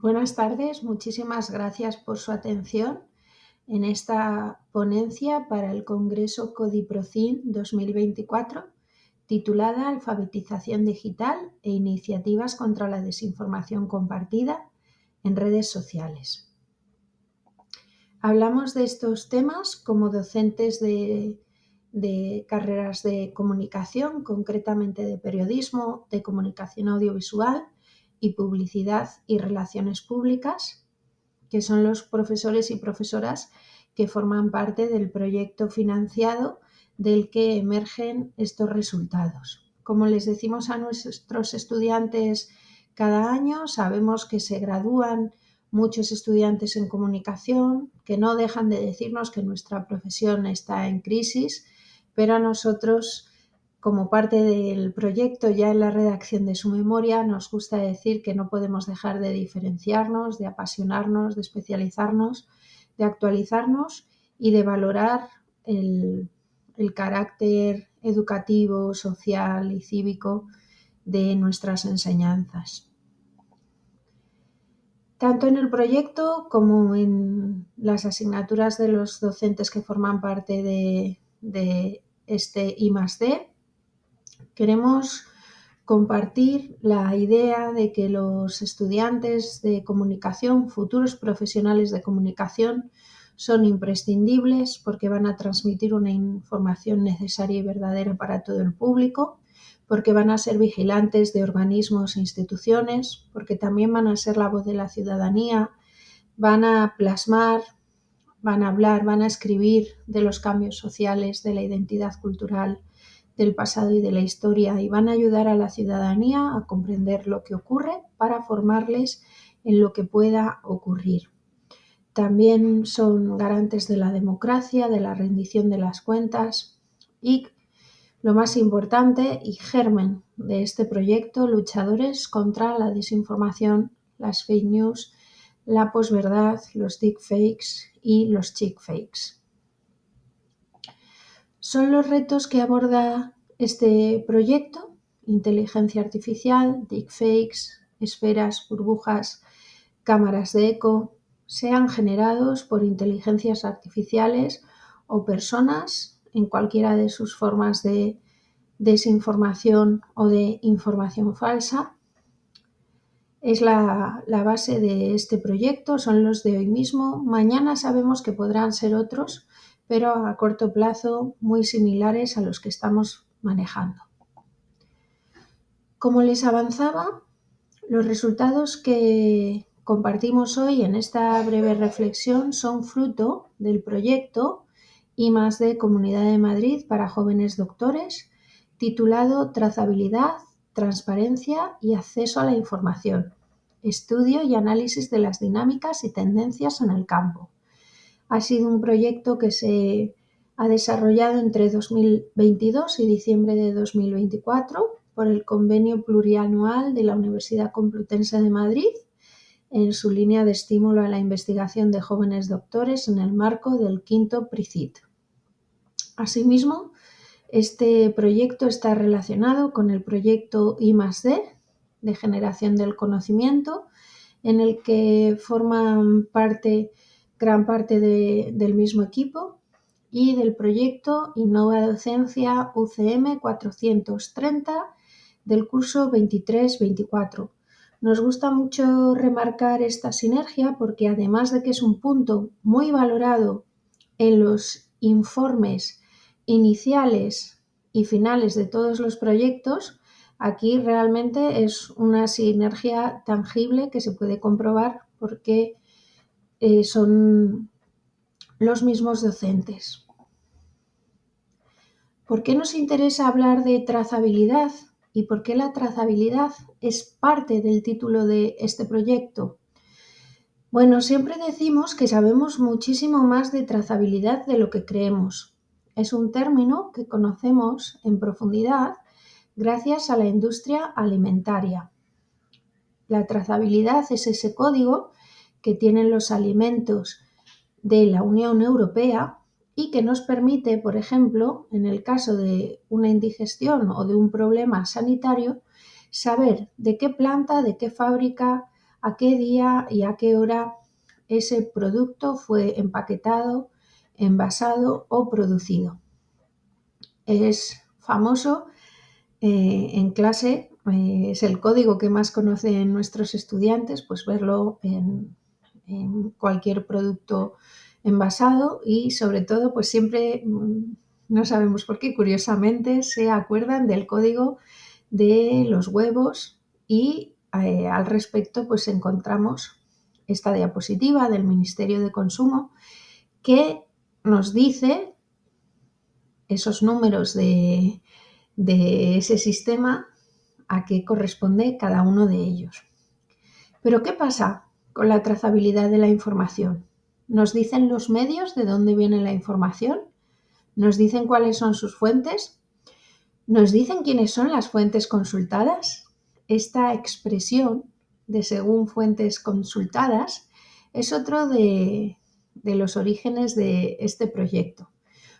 Buenas tardes, muchísimas gracias por su atención en esta ponencia para el Congreso Codiprocin 2024, titulada Alfabetización digital e iniciativas contra la desinformación compartida en redes sociales. Hablamos de estos temas como docentes de carreras de comunicación, concretamente de periodismo, de comunicación audiovisual y publicidad y relaciones públicas, que son los profesores y profesoras que forman parte del proyecto financiado del que emergen estos resultados. Como les decimos a nuestros estudiantes cada año, sabemos que se gradúan muchos estudiantes en comunicación, que no dejan de decirnos que nuestra profesión está en crisis, pero a nosotros, como parte del proyecto, ya en la redacción de su memoria, nos gusta decir que no podemos dejar de diferenciarnos, de apasionarnos, de especializarnos, de actualizarnos y de valorar el carácter educativo, social y cívico de nuestras enseñanzas. Tanto en el proyecto como en las asignaturas de los docentes que forman parte de este I+D, queremos compartir la idea de que los estudiantes de comunicación, futuros profesionales de comunicación, son imprescindibles porque van a transmitir una información necesaria y verdadera para todo el público, porque van a ser vigilantes de organismos e instituciones, porque también van a ser la voz de la ciudadanía, van a plasmar, van a hablar, van a escribir de los cambios sociales, de la identidad cultural, del pasado y de la historia, y van a ayudar a la ciudadanía a comprender lo que ocurre para formarles en lo que pueda ocurrir. También son garantes de la democracia, de la rendición de las cuentas y, lo más importante y germen de este proyecto, luchadores contra la desinformación, las fake news, la posverdad, los deepfakes y los chickfakes. Son los retos que aborda este proyecto: inteligencia artificial, deepfakes, esferas, burbujas, cámaras de eco, sean generados por inteligencias artificiales o personas en cualquiera de sus formas de desinformación o de información falsa. Es la base de este proyecto, son los de hoy mismo. Mañana sabemos que podrán ser otros, pero a corto plazo muy similares a los que estamos manejando. Como les avanzaba, los resultados que compartimos hoy en esta breve reflexión son fruto del proyecto I+D Comunidad de Madrid para jóvenes doctores, titulado Trazabilidad, Transparencia y Acceso a la Información. Estudio y análisis de las dinámicas y tendencias en el campo. Ha sido un proyecto que se ha desarrollado entre 2022 y diciembre de 2024 por el Convenio Plurianual de la Universidad Complutense de Madrid en su línea de estímulo a la investigación de jóvenes doctores en el marco del quinto PRICIT. Asimismo, este proyecto está relacionado con el proyecto I+D de generación del conocimiento, en el que forman gran parte del mismo equipo, y del proyecto Innova Docencia UCM 430 del curso 23-24. Nos gusta mucho remarcar esta sinergia porque, además de que es un punto muy valorado en los informes iniciales y finales de todos los proyectos, aquí realmente es una sinergia tangible que se puede comprobar porque son los mismos docentes. ¿Por qué nos interesa hablar de trazabilidad y por qué la trazabilidad es parte del título de este proyecto? Bueno, siempre decimos que sabemos muchísimo más de trazabilidad de lo que creemos. Es un término que conocemos en profundidad gracias a la industria alimentaria. La trazabilidad es ese código que tienen los alimentos de la Unión Europea y que nos permite, por ejemplo, en el caso de una indigestión o de un problema sanitario, saber de qué planta, de qué fábrica a qué día y a qué hora ese producto fue empaquetado, envasado o producido. Es famoso en clase, es el código que más conocen nuestros estudiantes, pues verlo en cualquier producto envasado y sobre todo pues siempre, no sabemos por qué, curiosamente se acuerdan del código de los huevos y al respecto pues encontramos esta diapositiva del Ministerio de Consumo que nos dice esos números de ese sistema a qué corresponde cada uno de ellos. Pero ¿qué pasa con la trazabilidad de la información? ¿Nos dicen los medios de dónde viene la información? ¿Nos dicen cuáles son sus fuentes? ¿Nos dicen quiénes son las fuentes consultadas? Esta expresión de según fuentes consultadas es otro de los orígenes de este proyecto,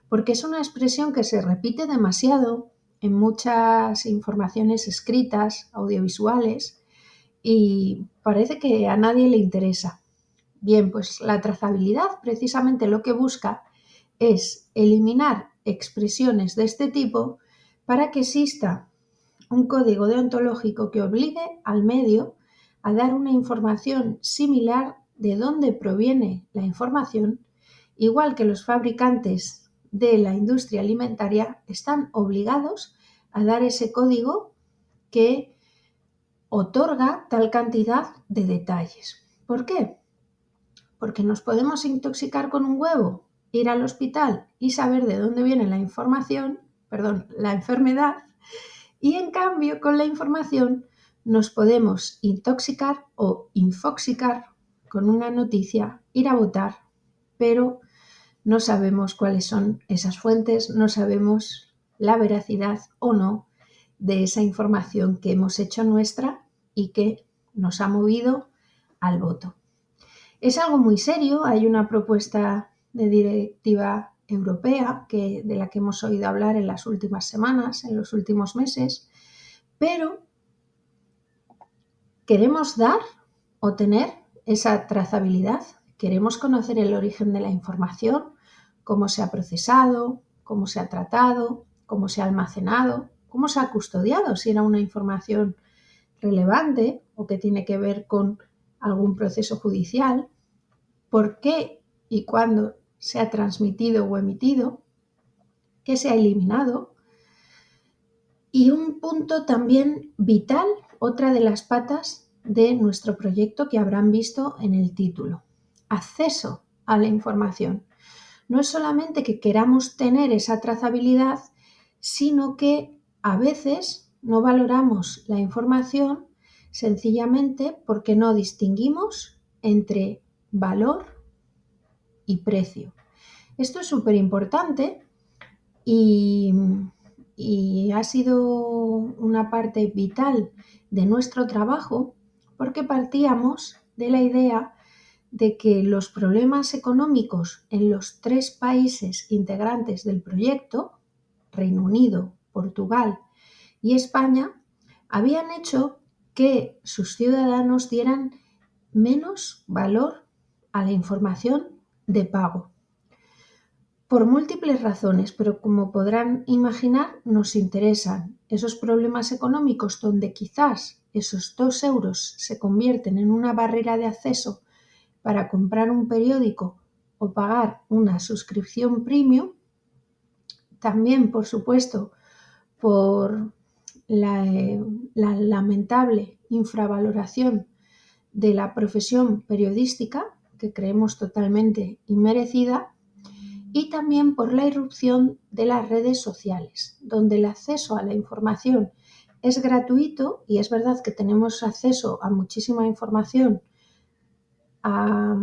porque es una expresión que se repite demasiado en muchas informaciones escritas, audiovisuales, y parece que a nadie le interesa. Bien, pues la trazabilidad precisamente lo que busca es eliminar expresiones de este tipo para que exista un código deontológico que obligue al medio a dar una información similar de dónde proviene la información, igual que los fabricantes de la industria alimentaria están obligados a dar ese código que otorga tal cantidad de detalles. ¿Por qué? Porque nos podemos intoxicar con un huevo, ir al hospital y saber de dónde viene la la enfermedad, y en cambio con la información nos podemos intoxicar o infoxicar con una noticia, ir a votar, pero no sabemos cuáles son esas fuentes, no sabemos la veracidad o no de esa información que hemos hecho nuestra y que nos ha movido al voto. Es algo muy serio, hay una propuesta de directiva europea de la que hemos oído hablar en las últimas semanas, en los últimos meses, pero ¿queremos dar o tener esa trazabilidad? ¿Queremos conocer el origen de la información? ¿Cómo se ha procesado? ¿Cómo se ha tratado? ¿Cómo se ha almacenado? ¿Cómo se ha custodiado? Si era una información relevante o que tiene que ver con algún proceso judicial. ¿Por qué y cuándo se ha transmitido o emitido? ¿Qué se ha eliminado? Y un punto también vital, otra de las patas de nuestro proyecto que habrán visto en el título: acceso a la información. No es solamente que queramos tener esa trazabilidad, sino que a veces no valoramos la información sencillamente porque no distinguimos entre valor y precio. Esto es súper importante y ha sido una parte vital de nuestro trabajo porque partíamos de la idea de que los problemas económicos en los 3 países integrantes del proyecto, Reino Unido, Portugal y España, habían hecho que sus ciudadanos dieran menos valor a la información de pago. Por múltiples razones, pero como podrán imaginar, nos interesan esos problemas económicos donde quizás esos 2 euros se convierten en una barrera de acceso para comprar un periódico o pagar una suscripción premium. También, por supuesto, por la lamentable infravaloración de la profesión periodística, que creemos totalmente inmerecida, y también por la irrupción de las redes sociales, donde el acceso a la información es gratuito y es verdad que tenemos acceso a muchísima información, a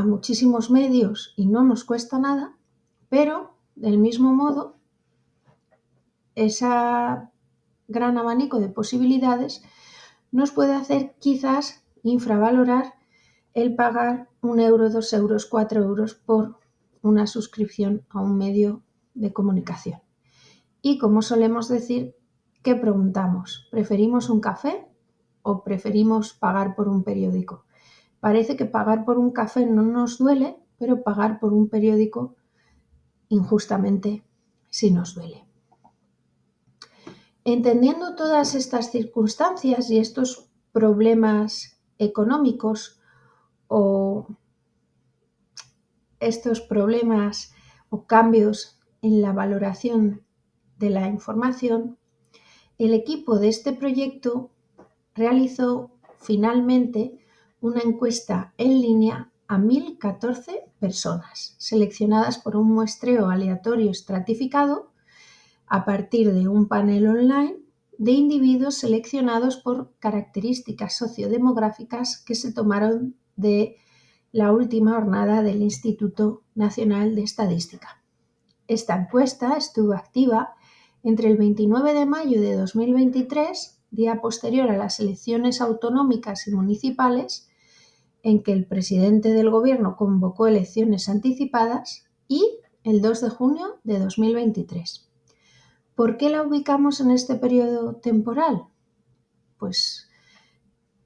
muchísimos medios y no nos cuesta nada, pero del mismo modo, ese gran abanico de posibilidades nos puede hacer quizás infravalorar el pagar 1 euro, 2 euros, 4 euros por una suscripción a un medio de comunicación. Y como solemos decir, ¿qué preguntamos? ¿Preferimos un café o preferimos pagar por un periódico? Parece que pagar por un café no nos duele, pero pagar por un periódico injustamente sí nos duele. Entendiendo todas estas circunstancias y estos problemas económicos o estos problemas o cambios en la valoración de la información, el equipo de este proyecto realizó finalmente una encuesta en línea a 1.014 personas, seleccionadas por un muestreo aleatorio estratificado a partir de un panel online de individuos seleccionados por características sociodemográficas que se tomaron de la última jornada del Instituto Nacional de Estadística. Esta encuesta estuvo activa entre el 29 de mayo de 2023, día posterior a las elecciones autonómicas y municipales, en que el presidente del gobierno convocó elecciones anticipadas, y el 2 de junio de 2023. ¿Por qué la ubicamos en este periodo temporal? Pues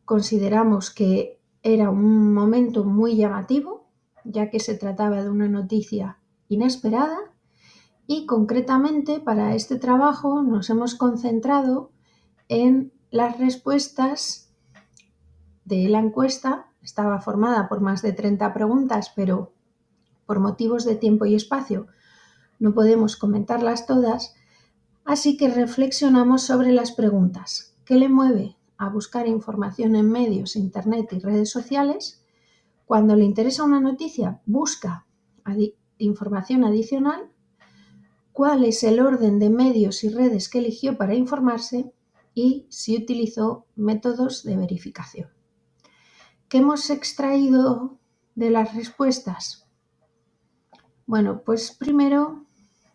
consideramos que era un momento muy llamativo, ya que se trataba de una noticia inesperada, y concretamente para este trabajo nos hemos concentrado en las respuestas de la encuesta. Estaba formada por más de 30 preguntas, pero por motivos de tiempo y espacio no podemos comentarlas todas, así que reflexionamos sobre las preguntas. ¿Qué le mueve a buscar información en medios, internet y redes sociales? Cuando le interesa una noticia, busca información adicional. ¿Cuál es el orden de medios y redes que eligió para informarse? Y si utilizó métodos de verificación. ¿Qué hemos extraído de las respuestas? Bueno, pues primero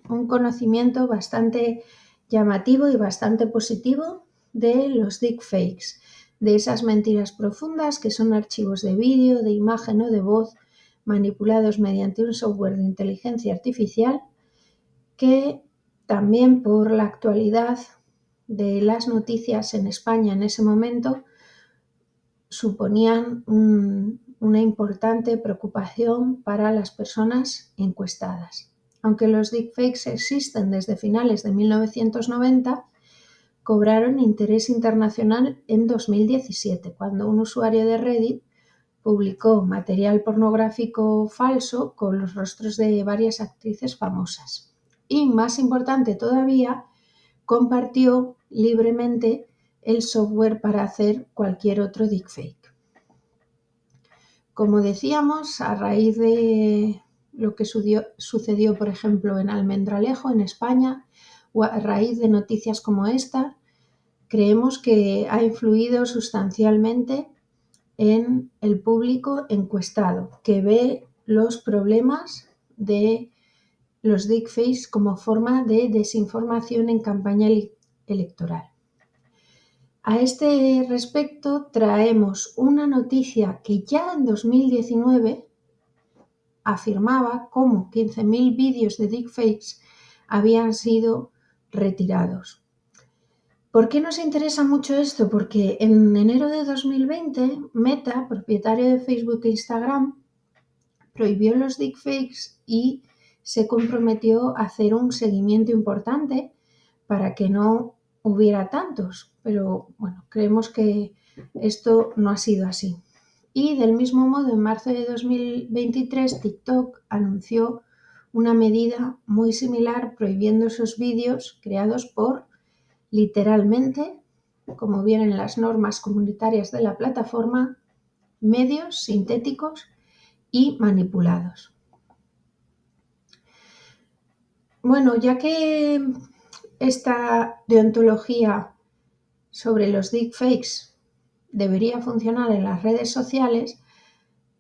un conocimiento bastante llamativo y bastante positivo de los deepfakes, de esas mentiras profundas que son archivos de vídeo, de imagen o de voz manipulados mediante un software de inteligencia artificial que también por la actualidad de las noticias en España en ese momento suponían una importante preocupación para las personas encuestadas. Aunque los deepfakes existen desde finales de 1990, cobraron interés internacional en 2017, cuando un usuario de Reddit publicó material pornográfico falso con los rostros de varias actrices famosas. Y, más importante todavía, compartió libremente el software para hacer cualquier otro deepfake. Como decíamos, a raíz de lo que sucedió, por ejemplo, en Almendralejo, en España, o a raíz de noticias como esta, creemos que ha influido sustancialmente en el público encuestado, que ve los problemas de los deepfakes como forma de desinformación en campaña electoral. A este respecto traemos una noticia que ya en 2019 afirmaba cómo 15.000 vídeos de deepfakes habían sido retirados. ¿Por qué nos interesa mucho esto? Porque en enero de 2020 Meta, propietario de Facebook e Instagram, prohibió los deepfakes y se comprometió a hacer un seguimiento importante para que no hubiera tantos, pero bueno, creemos que esto no ha sido así. Y del mismo modo, en marzo de 2023, TikTok anunció una medida muy similar prohibiendo esos vídeos creados por, literalmente, como vienen las normas comunitarias de la plataforma, medios sintéticos y manipulados. Bueno, ya que esta deontología sobre los deepfakes debería funcionar en las redes sociales,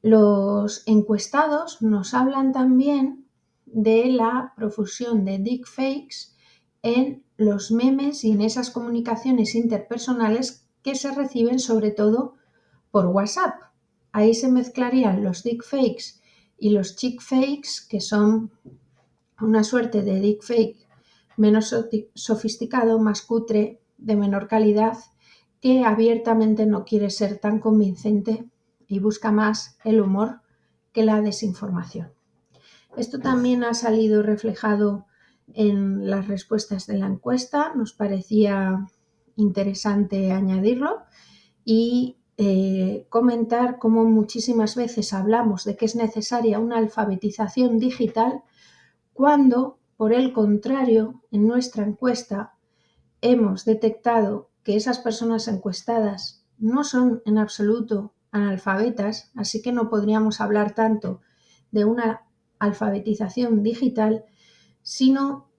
los encuestados nos hablan también de la profusión de deepfakes en los memes y en esas comunicaciones interpersonales que se reciben sobre todo por WhatsApp. Ahí se mezclarían los deepfakes y los chickfakes, que son una suerte de deepfake menos sofisticado, más cutre, de menor calidad, que abiertamente no quiere ser tan convincente y busca más el humor que la desinformación. Esto también ha salido reflejado en las respuestas de la encuesta. Nos parecía interesante añadirlo y comentar cómo muchísimas veces hablamos de que es necesaria una alfabetización digital cuando, por el contrario, en nuestra encuesta hemos detectado que esas personas encuestadas no son en absoluto analfabetas, así que no podríamos hablar tanto de una alfabetización digital, sino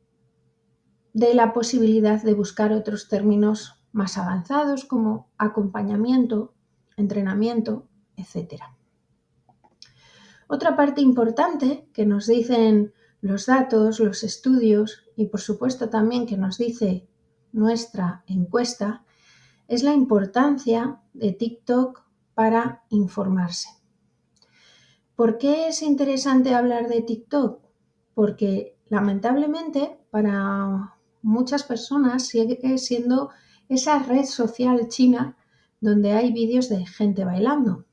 de la posibilidad de buscar otros términos más avanzados como acompañamiento, entrenamiento, etc. Otra parte importante que nos dicen los datos, los estudios y por supuesto también que nos dice nuestra encuesta es la importancia de TikTok para informarse. ¿Por qué es interesante hablar de TikTok? Porque lamentablemente para muchas personas sigue siendo esa red social china donde hay vídeos de gente bailando.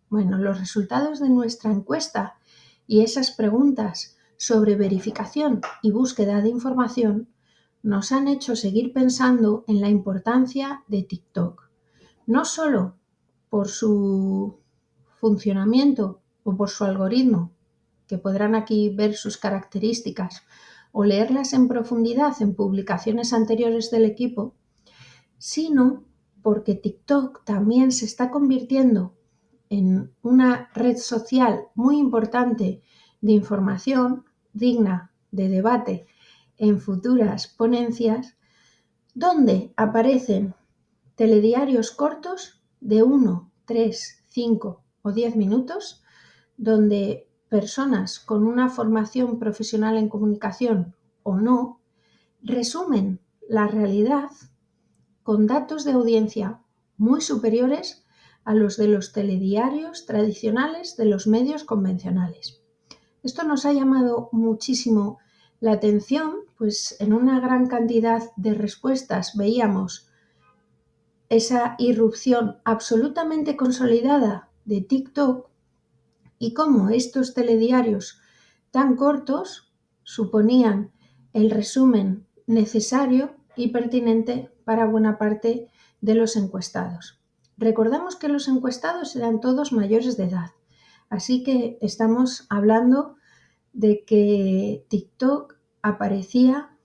Bueno, los resultados de nuestra encuesta y esas preguntas sobre verificación y búsqueda de información nos han hecho seguir pensando en la importancia de TikTok, no solo por su funcionamiento o por su algoritmo, que podrán aquí ver sus características o leerlas en profundidad en publicaciones anteriores del equipo, sino porque TikTok también se está convirtiendo en una red social muy importante de información digna de debate en futuras ponencias, donde aparecen telediarios cortos de 1, 3, 5 o 10 minutos, donde personas con una formación profesional en comunicación o no resumen la realidad con datos de audiencia muy superiores a los de los telediarios tradicionales de los medios convencionales. Esto nos ha llamado muchísimo la atención, pues en una gran cantidad de respuestas veíamos esa irrupción absolutamente consolidada de TikTok y cómo estos telediarios tan cortos suponían el resumen necesario y pertinente para buena parte de los encuestados. Recordamos que los encuestados eran todos mayores de edad, así que estamos hablando de que TikTok aparecía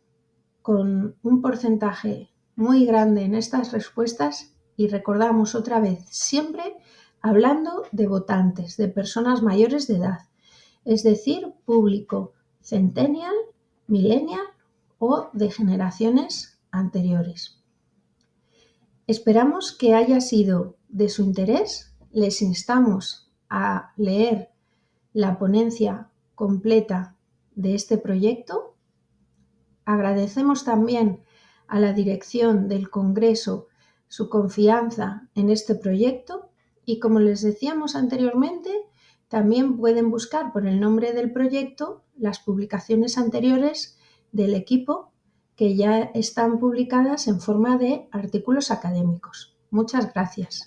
con un porcentaje muy grande en estas respuestas y recordamos otra vez, siempre hablando de votantes, de personas mayores de edad, es decir, público centennial, millennial o de generaciones anteriores. Esperamos que haya sido de su interés. Les instamos a leer la ponencia completa de este proyecto. Agradecemos también a la dirección del Congreso su confianza en este proyecto y, como les decíamos anteriormente, también pueden buscar por el nombre del proyecto las publicaciones anteriores del equipo que ya están publicadas en forma de artículos académicos. Muchas gracias.